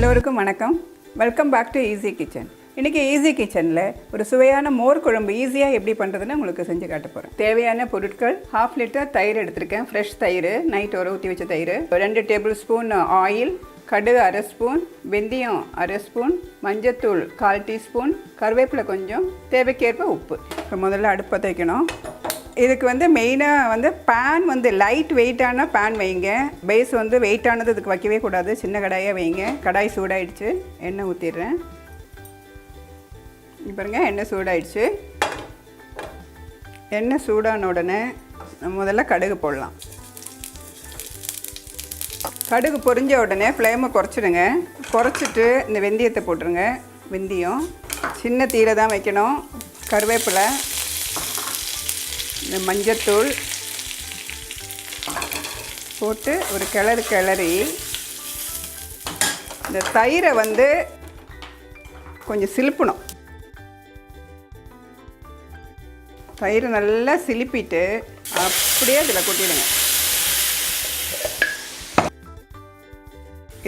எல்லோருக்கும் வணக்கம். Welcome back to easy kitchen. இன்றைக்கி ஈஸி கிச்சனில் ஒரு சுவையான மோர் குழம்பு ஈஸியாக எப்படி பண்ணுறதுன்னு உங்களுக்கு செஞ்சு காட்ட போகிறேன். தேவையான பொருட்கள்: 1/2 லிட்டர் தயிர் எடுத்திருக்கேன், ஃப்ரெஷ் தயிர், நைட் ஊற்றி வச்ச தயிர், 2 டேபிள் ஸ்பூன் ஆயில், கடுகு 1/2 ஸ்பூன், வெந்தயம் 1/2 ஸ்பூன், மஞ்சத்தூள் 1/4 டீஸ்பூன், கருவேப்பிலை கொஞ்சம், தேவைக்கேற்ப உப்பு. இப்போ முதல்ல அடுப்பு பற்ற வைக்கணும். இதுக்கு மெயினாக பேன் லைட் வெயிட்டான பேன் வைங்க. பேஸ் வெயிட்டானது இதுக்கு வைக்கவே கூடாது, சின்ன கடாயாக வைங்க. கடாய் சூடாயிடுச்சு, எண்ணெய் ஊற்றிடுறேன். பாருங்க, எண்ணெய் சூடாயிடுச்சு. எண்ணெய் சூடான உடனே முதல்ல கடுகு போடலாம். கடுகு பொரிஞ்ச உடனே ஃப்ளேமை குறைச்சிடுங்க. குறைச்சிட்டு இந்த வெந்தயத்தை போட்டுருங்க. வெந்தயம் சின்ன தீரை தான் வைக்கணும். கருவேப்பிலை, இந்த மஞ்சத்தூள் போட்டு ஒரு கிளறி இந்த தயிரை கொஞ்சம் சிலுப்பணும். தயிரை நல்லா சிலுப்பிட்டு அப்படியே இதில் கொட்டிடுங்க.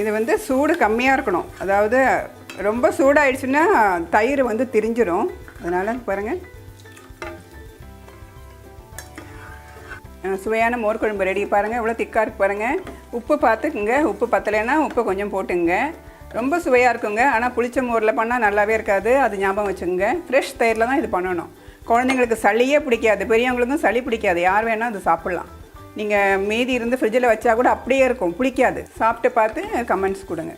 இது சூடு கம்மியாக இருக்கணும். அதாவது ரொம்ப சூடாயிடுச்சுன்னா தயிர் திரிஞ்சிடும். அதனால் பாருங்கள், சுவையான மோர் குழம்பு ரெடி. பாருங்கள், இவ்வளோ திக்காக இருக்கு பாருங்கள். உப்பு பார்த்துக்குங்க, உப்பு பத்தலைன்னா உப்பு கொஞ்சம் போட்டுங்க. ரொம்ப சுவையாக இருக்குங்க. ஆனால் புளிச்ச மோரில் பண்ணால் நல்லாவே இருக்காது, அது ஞாபகம் வச்சுக்கோங்க. ஃப்ரெஷ் தயிரில் தான் இது பண்ணணும். குழந்தைங்களுக்கு சளியே பிடிக்காது, பெரியவங்களுக்கும் சளி பிடிக்காது. யார் வேணால் அது சாப்பிட்லாம். நீங்கள் மீதி இருந்து ஃப்ரிட்ஜில் வச்சா கூட அப்படியே இருக்கும், பிடிக்காது. சாப்பிட்டு பார்த்து கமெண்ட்ஸ் கொடுங்க.